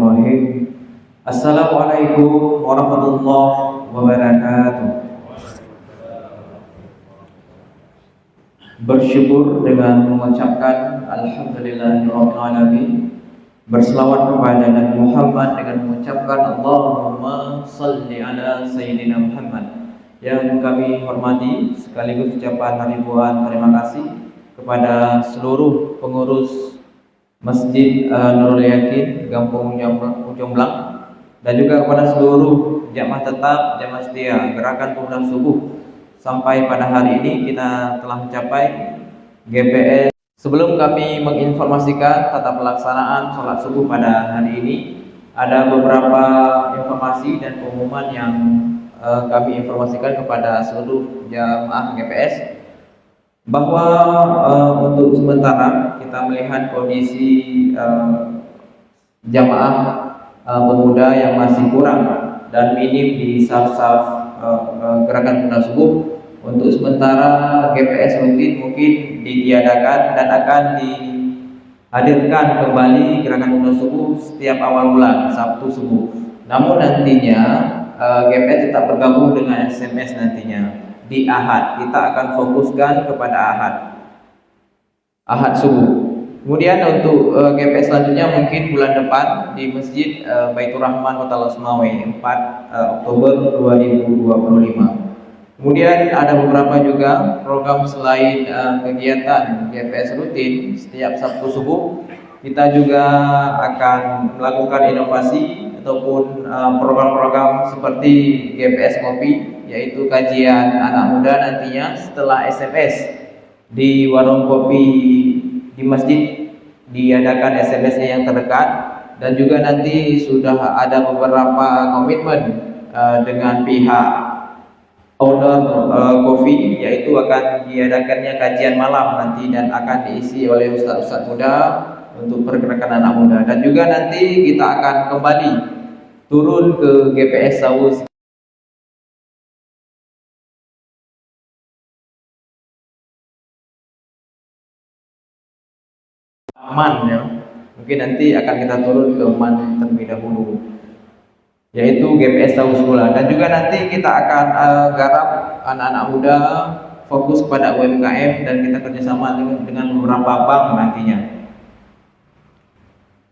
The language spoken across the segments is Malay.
Bismillahirrahmanirrahim. Assalamualaikum warahmatullahi wabarakatuh. Bersyukur dengan mengucapkan Alhamdulillahirabbil alamin. Berselawat kepada Nabi Muhammad dengan mengucapkan Allahumma salli ala Sayyidina Muhammad. Yang kami hormati sekaligus ucapan ribuan terima kasih kepada seluruh pengurus Masjid Nurul Yakin Kampung Jomblang dan juga kepada seluruh jamaah tetap, jamaah setia Gerakan Pemuda Subuh. Sampai pada hari ini kita telah mencapai GPS. Sebelum kami menginformasikan tata pelaksanaan sholat subuh pada hari ini, ada beberapa informasi dan pengumuman yang kami informasikan kepada seluruh jamaah GPS bahwa untuk sementara kita melihat kondisi jamaah pemuda yang masih kurang dan minim di saf-saf Gerakan Pemuda Subuh. Untuk sementara GPS mungkin ditiadakan dan akan dihadirkan kembali Gerakan Pemuda Subuh setiap awal bulan Sabtu subuh. Namun nantinya GPS tetap bergabung dengan SMS nantinya di Ahad. Kita akan fokuskan kepada Ahad subuh. Kemudian untuk GPS selanjutnya mungkin bulan depan di Masjid Baitur Rahman Kota Losmawe 4 Oktober 2025. Kemudian ada beberapa juga program selain kegiatan GPS rutin setiap Sabtu subuh. Kita juga akan melakukan inovasi ataupun program-program seperti GPS Kopi, yaitu kajian anak muda nantinya setelah SMS di warung kopi di masjid diadakan SMS-nya yang terdekat, dan juga nanti sudah ada beberapa komitmen dengan pihak owner kopi, yaitu akan diadakannya kajian malam nanti dan akan diisi oleh ustaz-ustaz muda untuk pergerakan anak muda. Dan juga nanti kita akan kembali turun ke GPS Sawu Man ya. Mungkin nanti akan kita turun ke Man terlebih dahulu, yaitu GPS Sawu Semula. Dan juga nanti kita akan garap anak-anak muda fokus pada UMKM dan kita kerjasama dengan beberapa bank nantinya.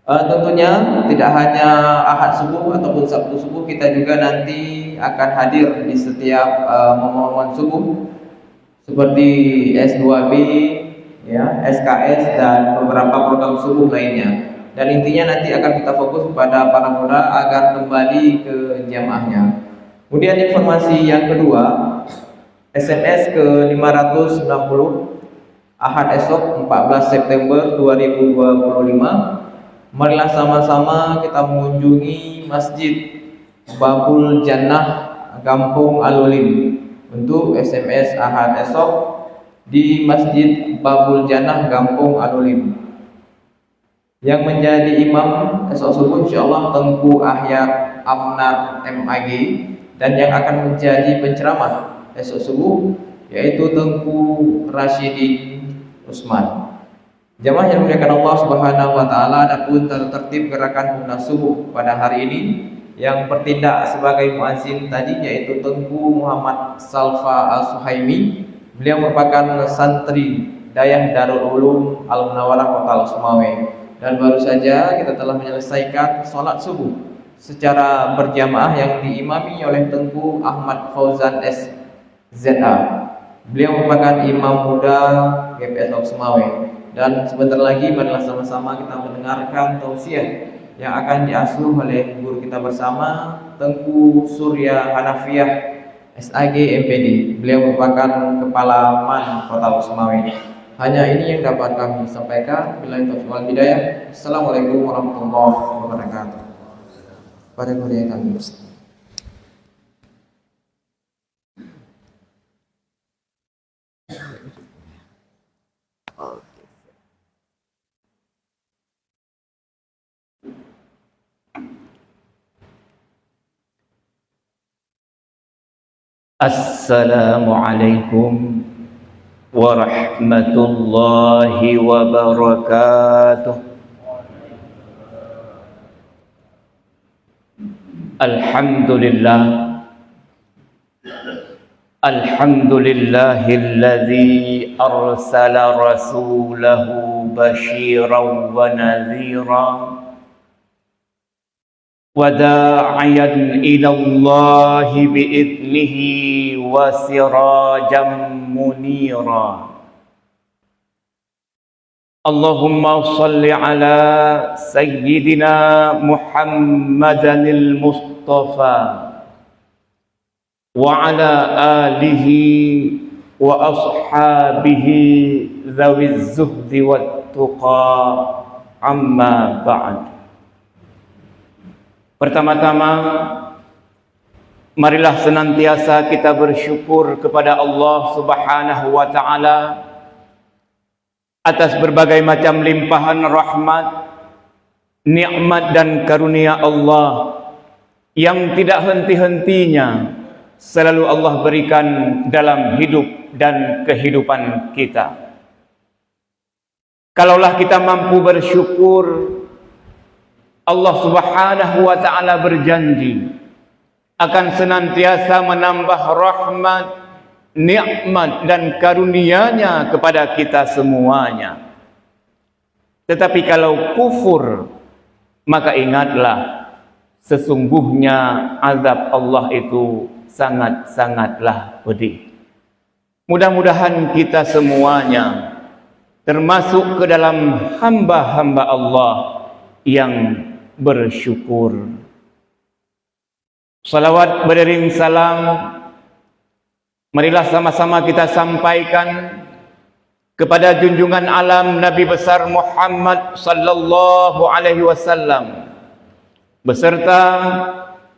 Tentunya tidak hanya Ahad subuh ataupun Sabtu subuh, kita juga nanti akan hadir di setiap momen-momen subuh seperti S2B, ya, SKS dan beberapa program subuh lainnya. Dan intinya nanti akan kita fokus kepada para muda agar kembali ke jamaahnya. Kemudian informasi yang kedua, SMS ke 560 Ahad esok 14 September 2025. Marilah sama-sama kita mengunjungi Masjid Babul Jannah Kampung Alulim. Untuk SMS Ahad esok di Masjid Babul Jannah Kampung Alulim. Yang menjadi imam esok subuh insyaallah Tengku Ahyar Amnar MAG, dan yang akan menjadi penceramah esok subuh yaitu Tengku Rasyidin Usman. Jamaah yang dimuliakan Allah Subhanahu wa taala, adapun tertib gerakan pemuda subuh pada hari ini yang bertindak sebagai muazzin tadi yaitu Tengku Muhammad Salfa Al-Suhaimi. Beliau merupakan santri Dayah Darul Ulum Al-Munawwarah Kota Losmawe. Dan baru saja kita telah menyelesaikan sholat subuh secara berjamaah yang diimami oleh Tengku Ahmad Fauzan SZA. Beliau merupakan imam muda GPS Losmawe. Dan sebentar lagi marilah sama-sama kita mendengarkan tausiah yang akan diasuh oleh guru kita bersama, Tengku Surya Hanafiyah SAG MPD. Beliau merupakan kepala MAN Kota Losmawe. Hanya ini yang dapat kami sampaikan. Billahi taufiq wal hidayah. Assalamualaikum warahmatullahi wabarakatuh. Pada kuliah kami. Assalamualaikum warahmatullahi wabarakatuh. Alhamdulillah, alhamdulillahilladzi arsala rasulahu basyiran wa nadhira wa da'iyan ila Allah bi'idnihi wa sirajan munira. Allahumma salli ala sayyidina Muhammadanil Mustafa wa ala alihi wa ashabihi dhawiz zuhdi wat tuqa, amma ba'd. Pertama-tama, marilah senantiasa kita bersyukur kepada Allah Subhanahu wa ta'ala atas berbagai macam limpahan rahmat, nikmat dan karunia Allah yang tidak henti-hentinya selalu Allah berikan dalam hidup dan kehidupan kita. Kalaulah kita mampu bersyukur, Allah Subhanahu wa ta'ala berjanji akan senantiasa menambah rahmat, nikmat dan karunia-Nya kepada kita semuanya. Tetapi kalau kufur, maka ingatlah sesungguhnya azab Allah itu sangat-sangatlah pedih. Mudah-mudahan kita semuanya termasuk ke dalam hamba-hamba Allah yang bersyukur. Salawat beriring salam marilah sama-sama kita sampaikan kepada junjungan alam Nabi besar Muhammad sallallahu alaihi wasallam beserta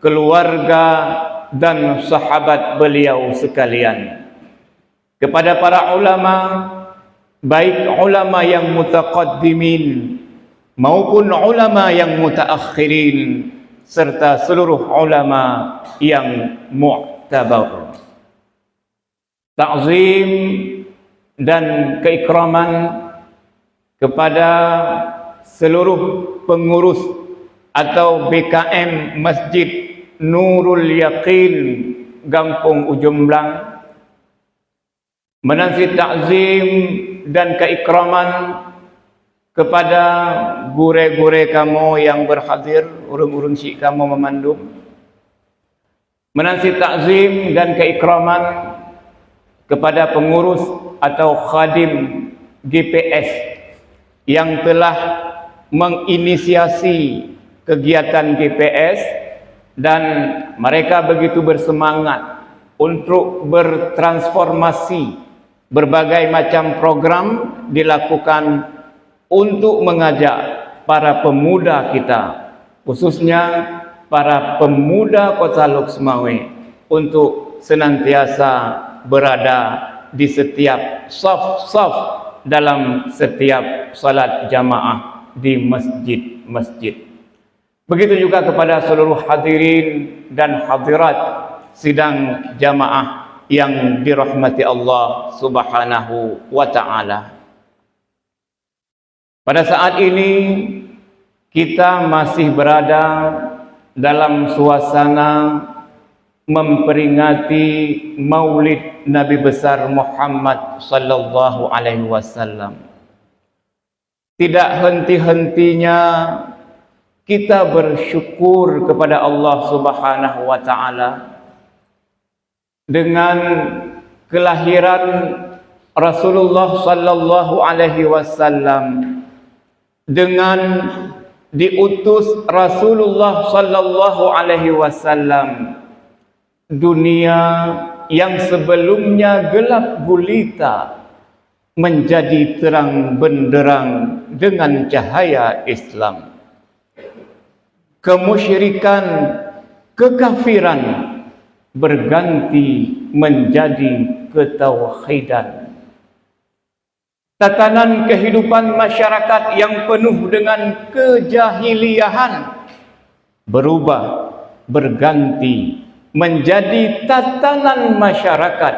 keluarga dan sahabat beliau sekalian. Kepada para ulama, baik ulama yang mutaqaddimin maupun ulama yang mutaakhirin, serta seluruh ulama yang mu'tabar. Ta'zim dan keikraman kepada seluruh pengurus atau BKM Masjid Nurul Yaqin Gampung Ujung-Blang. Menanti ta'zim dan keikraman kepada gure-gure kamu yang berhadir, urung-urung syik kamu memandung. Menanti ta'zim dan keikraman kepada pengurus atau khadim GPS yang telah menginisiasi kegiatan GPS dan mereka begitu bersemangat untuk bertransformasi. Berbagai macam program dilakukan untuk mengajak para pemuda kita, khususnya para pemuda Kota Loksmawe, untuk senantiasa berada di setiap saf-saf dalam setiap salat jamaah di masjid-masjid. Begitu juga kepada seluruh hadirin dan hadirat sidang jamaah yang dirahmati Allah Subhanahu wa ta'ala. Pada saat ini kita masih berada dalam suasana memperingati Maulid Nabi besar Muhammad sallallahu alaihi wasallam. Tidak henti-hentinya kita bersyukur kepada Allah Subhanahu wa ta'ala dengan kelahiran Rasulullah sallallahu alaihi wasallam, dengan diutus Rasulullah sallallahu alaihi wasallam. Dunia yang sebelumnya gelap gulita menjadi terang benderang dengan cahaya Islam. Kemusyrikan, kekafiran berganti menjadi ketauhidan. Tatanan kehidupan masyarakat yang penuh dengan kejahiliahan berubah, berganti menjadi tatanan masyarakat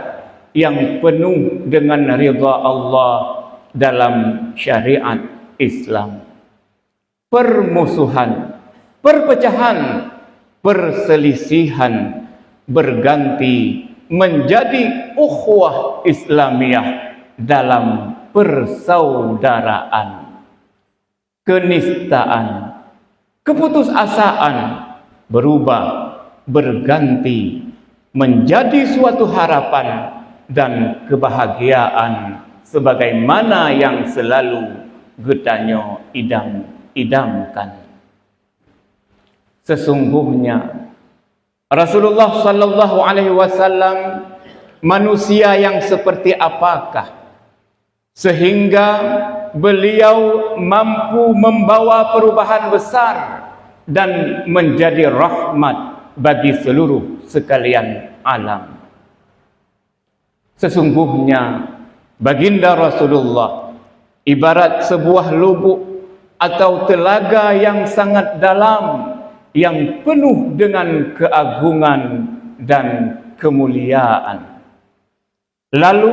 yang penuh dengan ridha Allah dalam syariat Islam. Permusuhan, perpecahan perselisihan berganti menjadi ukhuwah Islamiyah dalam persaudaraan. Kenistaan, keputusasaan berubah, berganti menjadi suatu harapan dan kebahagiaan sebagaimana yang selalu getanyo idam-idamkan. Sesungguhnya Rasulullah sallallahu alaihi wasallam manusia yang seperti apakah sehingga beliau mampu membawa perubahan besar dan menjadi rahmat bagi seluruh sekalian alam. Sesungguhnya baginda Rasulullah ibarat sebuah lubuk atau telaga yang sangat dalam, yang penuh dengan keagungan dan kemuliaan. Lalu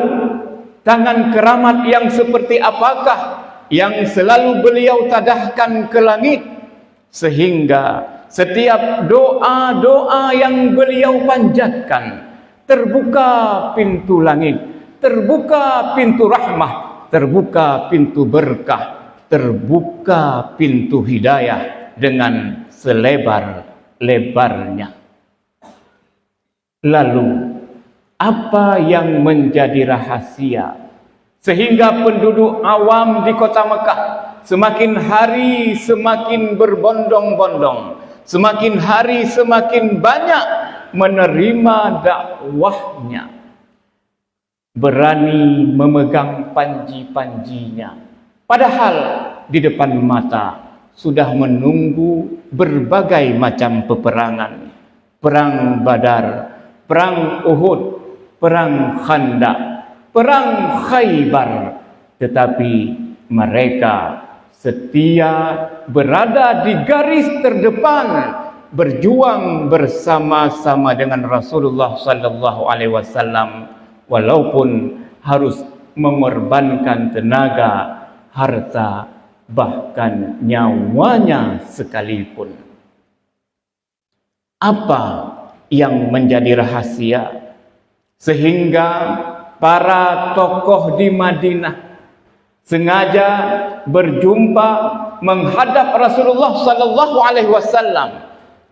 tangan keramat yang seperti apakah yang selalu beliau tadahkan ke langit, sehingga setiap doa-doa yang beliau panjatkan terbuka pintu langit, terbuka pintu rahmah, terbuka pintu berkah, terbuka pintu hidayah dengan selebar-lebarnya. Lalu apa yang menjadi rahasia sehingga penduduk awam di kota Mekah semakin hari semakin berbondong-bondong, semakin hari semakin banyak menerima dakwahnya, berani memegang panji-panjinya, padahal di depan mata sudah menunggu berbagai macam peperangan, perang Badar, perang Uhud, perang Khandaq, perang Khaybar, tetapi mereka setia berada di garis terdepan, berjuang bersama-sama dengan Rasulullah sallallahu alaihi wasallam walaupun harus mengorbankan tenaga, harta, bahkan nyawanya sekalipun. Apa yang menjadi rahasia sehingga para tokoh di Madinah sengaja berjumpa menghadap Rasulullah sallallahu alaihi wasallam?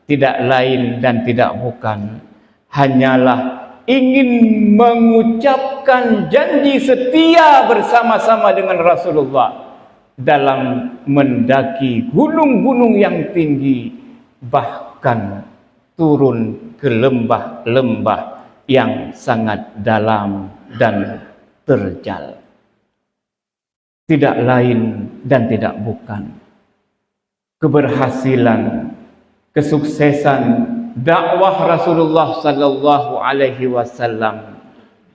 Tidak lain dan tidak bukan hanyalah ingin mengucapkan janji setia bersama-sama dengan Rasulullah dalam mendaki gunung-gunung yang tinggi, bahkan turun ke lembah-lembah yang sangat dalam dan terjal. Tidak lain dan tidak bukan keberhasilan, kesuksesan dakwah Rasulullah sallallahu alaihi wasallam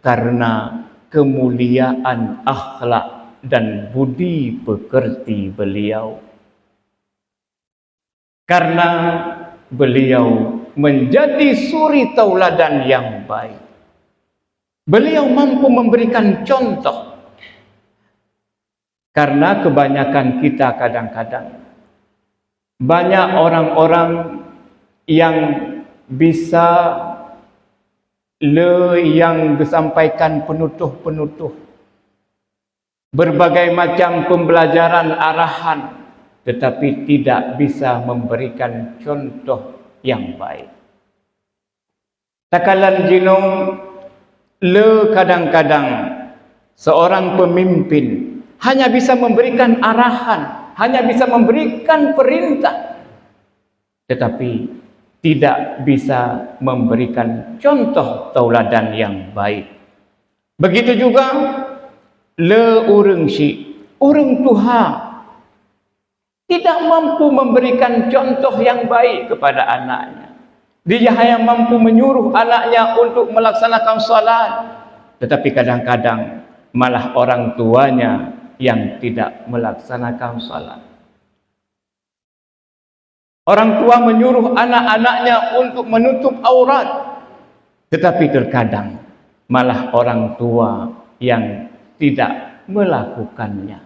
karena kemuliaan akhlak dan budi pekerti beliau. Karena beliau menjadi suri tauladan yang baik. Beliau mampu memberikan contoh. Karena kebanyakan kita kadang-kadang banyak orang-orang yang bisa yang disampaikan penutuh-penutuh berbagai macam pembelajaran arahan, tetapi tidak bisa memberikan contoh yang baik. Takalan jinong kadang-kadang seorang pemimpin hanya bisa memberikan arahan, hanya bisa memberikan perintah, tetapi tidak bisa memberikan contoh tauladan yang baik. Begitu juga urang Tuhan tidak mampu memberikan contoh yang baik kepada anaknya. Dia hanya mampu menyuruh anaknya untuk melaksanakan salat, tetapi kadang-kadang malah orang tuanya yang tidak melaksanakan salat. Orang tua menyuruh anak-anaknya untuk menutup aurat, tetapi terkadang malah orang tua yang tidak melakukannya.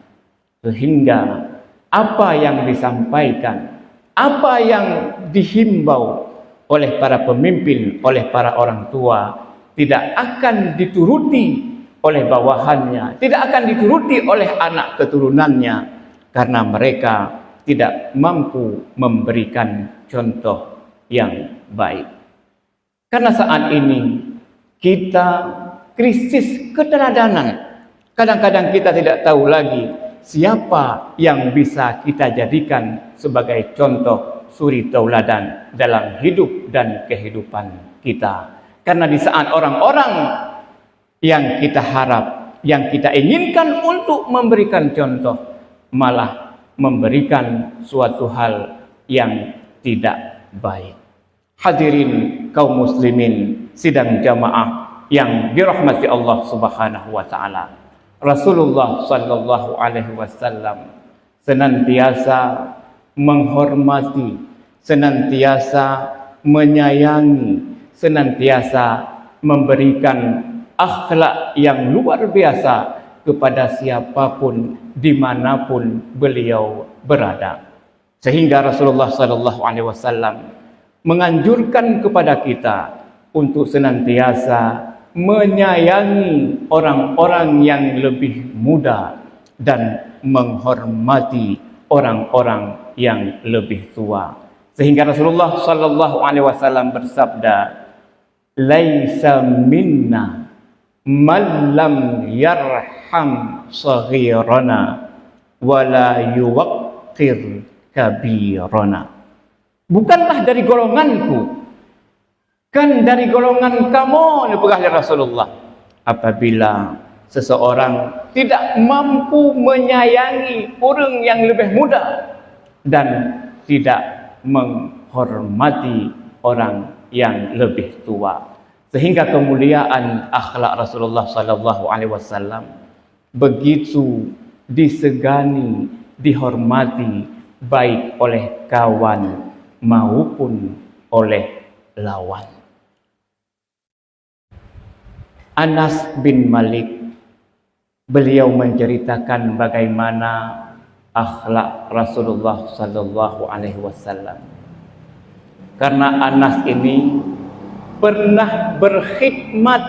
Sehingga apa yang disampaikan, apa yang dihimbau oleh para pemimpin, oleh para orang tua, tidak akan dituruti oleh bawahannya, tidak akan dituruti oleh anak keturunannya, karena mereka tidak mampu memberikan contoh yang baik. Karena saat ini kita krisis keteladanan. Kadang-kadang kita tidak tahu lagi siapa yang bisa kita jadikan sebagai contoh suri tauladan dalam hidup dan kehidupan kita. Karena di saat orang-orang yang kita harap, yang kita inginkan untuk memberikan contoh, malah memberikan suatu hal yang tidak baik. Hadirin kaum muslimin sidang jamaah yang dirahmati Allah Subhanahu wa taala. Rasulullah sallallahu alaihi wasallam senantiasa menghormati, senantiasa menyayangi, senantiasa memberikan akhlak yang luar biasa kepada siapapun dimanapun beliau berada. Sehingga Rasulullah sallallahu alaihi wasallam menganjurkan kepada kita untuk senantiasa menyayangi orang-orang yang lebih muda dan menghormati orang-orang yang lebih tua. Sehingga Rasulullah sallallahu alaihi wasallam bersabda, "Laisa minna man lam yarham saghirana wa la yuwaqqir kabirana." Bukanlah dari golonganku, kan dari golongan kamu, dipegah Rasulullah, apabila seseorang tidak mampu menyayangi orang yang lebih muda dan tidak menghormati orang yang lebih tua. Sehingga kemuliaan akhlak Rasulullah sallallahu alaihi wasallam begitu disegani, dihormati baik oleh kawan maupun oleh lawan. Anas bin Malik, beliau menceritakan bagaimana akhlak Rasulullah sallallahu alaihi wasallam. Karena Anas ini pernah berkhidmat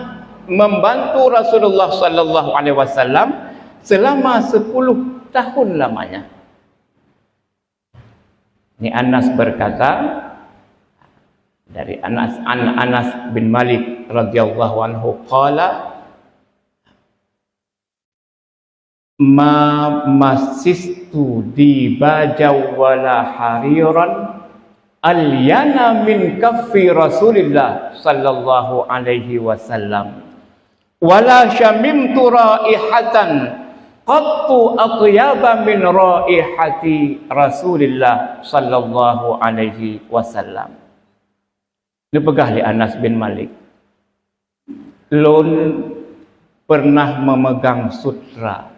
membantu Rasulullah sallallahu alaihi wasallam selama 10 tahun lamanya. Ini Anas berkata, dari Anas bin Malik radhiyallahu anhu qala ma masistu di bajaw wala hariran alyana min kaffi Rasulillah sallallahu alaihi wasallam wala syamimtu raihatan qattu atyaba min raihati Rasulillah sallallahu alaihi wasallam. Dipegah oleh Anas bin Malik, Lun pernah memegang sutra,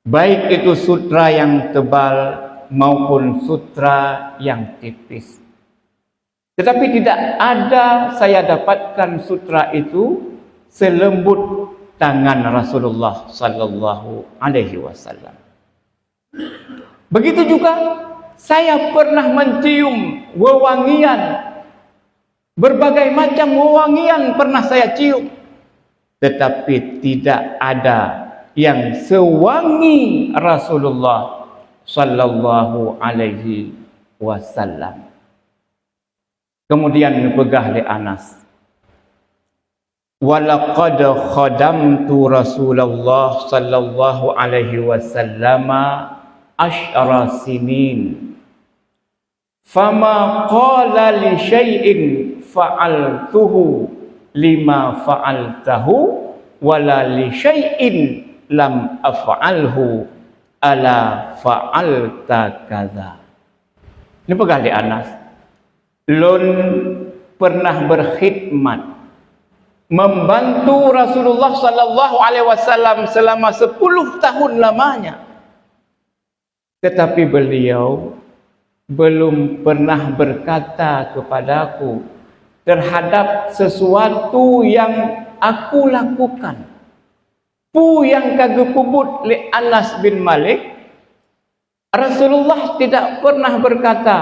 baik itu sutra yang tebal maupun sutra yang tipis. Tetapi tidak ada saya dapatkan sutra itu selembut tangan Rasulullah sallallahu alaihi wasallam. Begitu juga saya pernah mencium wewangian, berbagai macam wewangian pernah saya cium, tetapi tidak ada yang sewangi Rasulullah sallallahu alaihi wasallam. Kemudian dipegah oleh Anas, walaqad khadamtu Rasulullah sallallahu alaihi wasallam asyara sinin fama qala li syai'in fa'altuhu lima fa'altahu wala li syai'in lam af'alhu ala fa'alta kadza. Ini pegah di Anas, Lun pernah berkhidmat membantu Rasulullah sallallahu alaihi wasallam selama 10 tahun lamanya, tetapi beliau belum pernah berkata kepadaku terhadap sesuatu yang aku lakukan. Pu yang kagepubut li Anas bin Malik, Rasulullah tidak pernah berkata,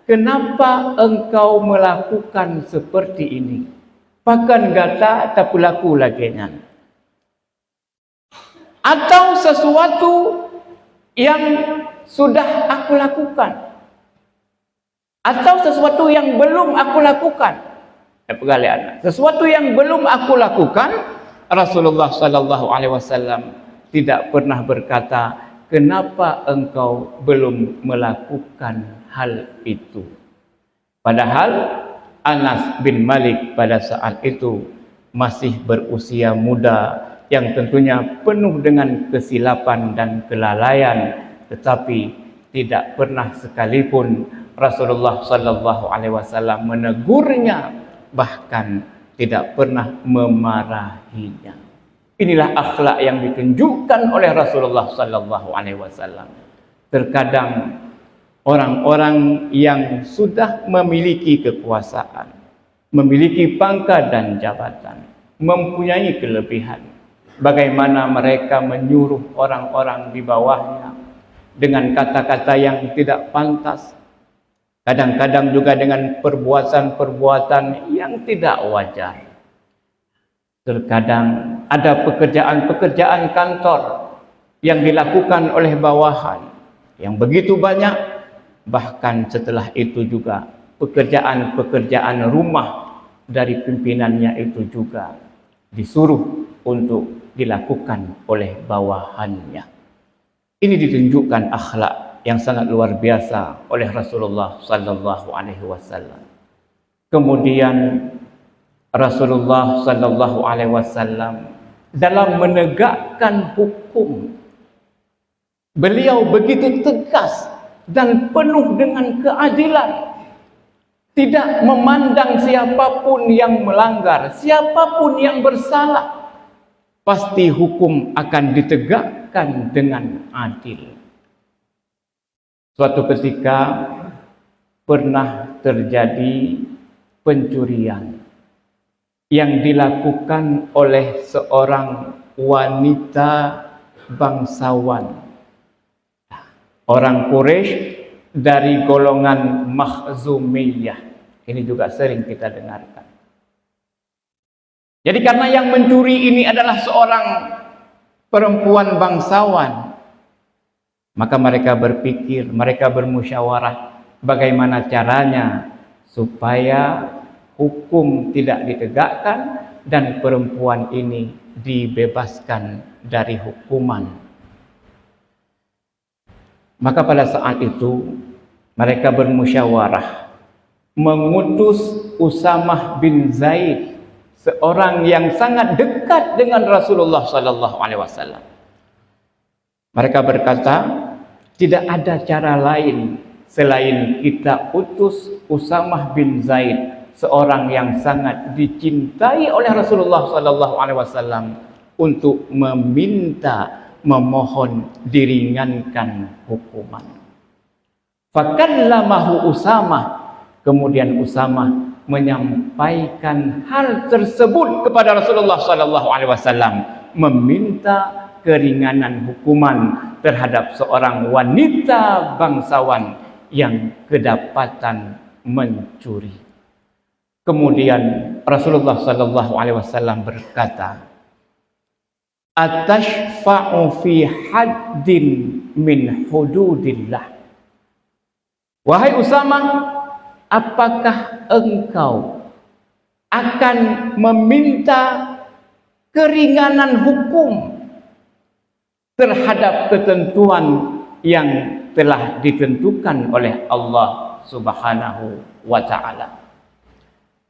kenapa engkau melakukan seperti ini? Bahkan kata tak berlaku lagi. Atau sesuatu yang sudah aku lakukan, atau sesuatu yang belum aku lakukan. Sesuatu yang belum aku lakukan, Rasulullah sallallahu alaihi wasallam tidak pernah berkata, kenapa engkau belum melakukan hal itu? Padahal Anas bin Malik pada saat itu masih berusia muda yang tentunya penuh dengan kesilapan dan kelalaian, tetapi tidak pernah sekalipun Rasulullah sallallahu alaihi wasallam menegurnya, bahkan tidak pernah memarahinya. Inilah akhlak yang ditunjukkan oleh Rasulullah sallallahu alaihi wasallam. Terkadang orang-orang yang sudah memiliki kekuasaan, memiliki pangkat dan jabatan, mempunyai kelebihan, bagaimana mereka menyuruh orang-orang di bawahnya dengan kata-kata yang tidak pantas, kadang-kadang juga dengan perbuatan-perbuatan yang tidak wajar. Terkadang ada pekerjaan-pekerjaan kantor yang dilakukan oleh bawahan yang begitu banyak. Bahkan setelah itu juga pekerjaan-pekerjaan rumah dari pimpinannya itu juga disuruh untuk dilakukan oleh bawahannya. Ini ditunjukkan akhlak yang sangat luar biasa oleh Rasulullah sallallahu alaihi wasallam. Kemudian Rasulullah sallallahu alaihi wasallam dalam menegakkan hukum, beliau begitu tegas dan penuh dengan keadilan. Tidak memandang siapapun yang melanggar, siapapun yang bersalah, pasti hukum akan ditegakkan dengan adil. Suatu ketika pernah terjadi pencurian yang dilakukan oleh seorang wanita bangsawan, orang Quraisy dari golongan Makhzumiyah. Ini juga sering kita dengarkan. Jadi karena yang mencuri ini adalah seorang perempuan bangsawan, maka mereka berpikir, mereka bermusyawarah bagaimana caranya supaya hukum tidak ditegakkan dan perempuan ini dibebaskan dari hukuman. Maka pada saat itu mereka bermusyawarah mengutus Usamah bin Zaid, seorang yang sangat dekat dengan Rasulullah sallallahu alaihi wasallam. Mereka berkata, tidak ada cara lain selain kita utus Usamah bin Zaid, seorang yang sangat dicintai oleh Rasulullah sallallahu alaihi wasallam, untuk memohon diringankan hukuman. Fakallamahu Usamah, kemudian Usamah menyampaikan hal tersebut kepada Rasulullah sallallahu alaihi wasallam, meminta keringanan hukuman terhadap seorang wanita bangsawan yang kedapatan mencuri. Kemudian Rasulullah sallallahu alaihi wasallam berkata, atashfa'u fi haddin min hududillah. Wahai Usamah, apakah engkau akan meminta keringanan hukum terhadap ketentuan yang telah ditentukan oleh Allah Subhanahu wa ta'ala?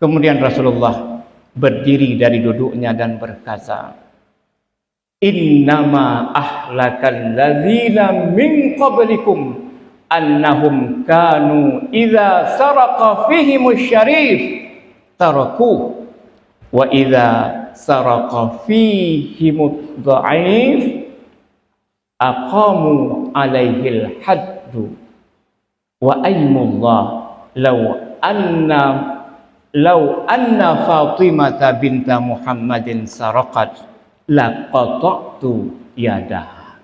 Kemudian Rasulullah berdiri dari duduknya dan berkata, innama ahlakal ladzina min qablikum annahum kanu idza saraqa fihimus syarif taraku wa idza saraqa fihimud dha'if aqamu alaihil haddu wa aymullah law anna Fatimah binta Muhammadin saraqat laqata'tu yadaha.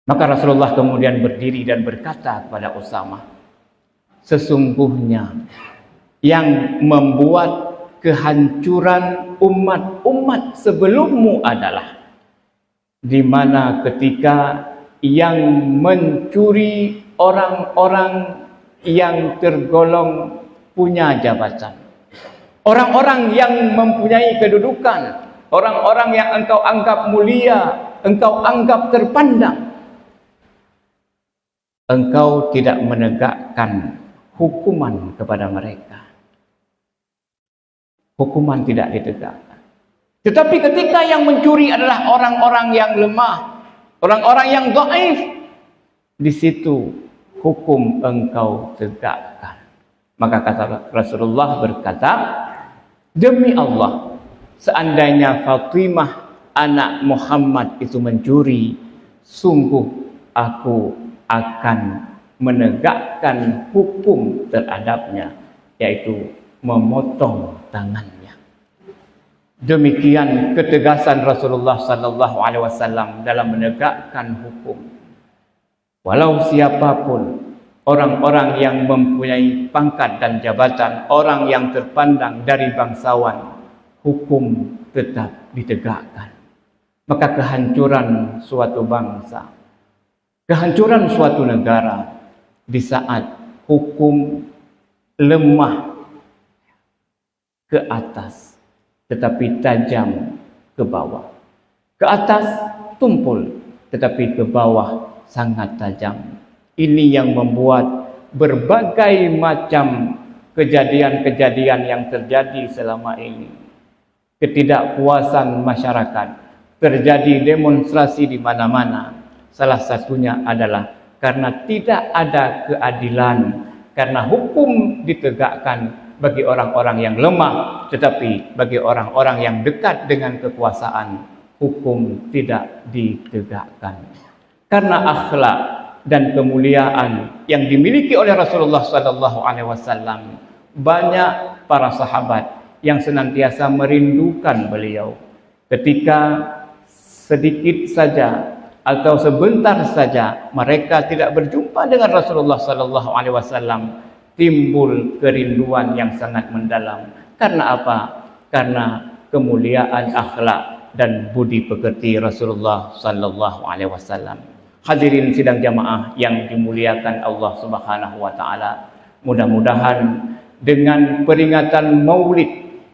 Maka Rasulullah kemudian berdiri dan berkata kepada Usamah, sesungguhnya yang membuat kehancuran umat-umat sebelummu adalah di mana ketika yang mencuri orang-orang yang tergolong punya jabatan, orang-orang yang mempunyai kedudukan, orang-orang yang engkau anggap mulia, engkau anggap terpandang, engkau tidak menegakkan hukuman kepada mereka. Hukuman tidak ditegakkan. Tetapi ketika yang mencuri adalah orang-orang yang lemah, orang-orang yang dhaif, di situ hukum engkau tegakkan. Maka kata Rasulullah berkata, demi Allah, seandainya Fatimah anak Muhammad itu mencuri, sungguh aku akan menegakkan hukum terhadapnya, yaitu memotong tangannya. Demikian ketegasan Rasulullah sallallahu alaihi wasallam dalam menegakkan hukum. Walau siapapun, orang-orang yang mempunyai pangkat dan jabatan, orang yang terpandang dari bangsawan, hukum tetap ditegakkan. Maka kehancuran suatu bangsa, kehancuran suatu negara di saat hukum lemah ke atas, tetapi tajam ke bawah. Ke atas tumpul, tetapi ke bawah sangat tajam. Ini yang membuat berbagai macam kejadian-kejadian yang terjadi selama ini. Ketidakpuasan masyarakat, terjadi demonstrasi di mana-mana. Salah satunya adalah karena tidak ada keadilan, karena hukum ditegakkan bagi orang-orang yang lemah, tetapi bagi orang-orang yang dekat dengan kekuasaan, hukum tidak ditegakkan. Karena akhlak dan kemuliaan yang dimiliki oleh Rasulullah sallallahu alaihi wasallam, banyak para sahabat yang senantiasa merindukan beliau. Ketika sedikit saja atau sebentar saja mereka tidak berjumpa dengan Rasulullah sallallahu alaihi wasallam, timbul kerinduan yang sangat mendalam. Karena apa? Karena kemuliaan akhlak dan budi pekerti Rasulullah sallallahu alaihi wasallam. Hadirin sidang jamaah yang dimuliakan Allah Subhanahu wa taala, mudah-mudahan dengan peringatan Maulid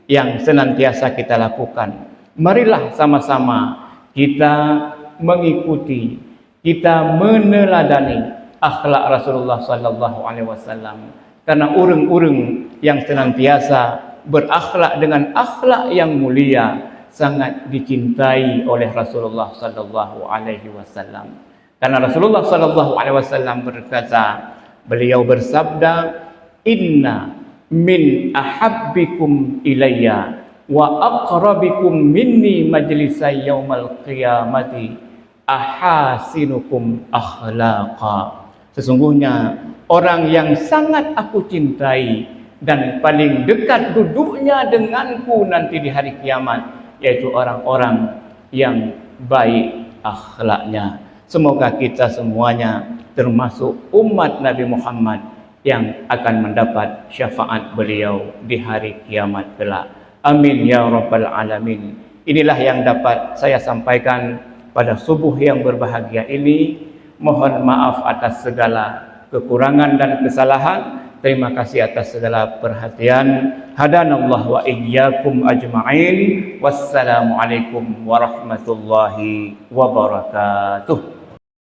yang senantiasa kita lakukan, marilah sama-sama kita mengikuti, kita meneladani akhlak Rasulullah sallallahu alaihi wasallam. Karena urang-urang yang senantiasa berakhlak dengan akhlak yang mulia sangat dicintai oleh Rasulullah sallallahu alaihi wasallam. Karena Rasulullah sallallahu alaihi wasallam berkata, beliau bersabda, "Inna min ahabbikum ilayya wa aqrabikum minni majlisay yaumal qiyamati ahasinukum akhlaqa." Sesungguhnya orang yang sangat aku cintai dan paling dekat duduknya denganku nanti di hari kiamat, yaitu orang-orang yang baik akhlaknya. Semoga kita semuanya termasuk umat Nabi Muhammad yang akan mendapat syafaat beliau di hari kiamat kelak. Amin ya rabbal alamin. Inilah yang dapat saya sampaikan pada subuh yang berbahagia ini. Mohon maaf atas segala kekurangan dan kesalahan. Terima kasih atas segala perhatian. Hadanallah wa iyyakum ajma'in. Wassalamualaikum warahmatullahi wabarakatuh.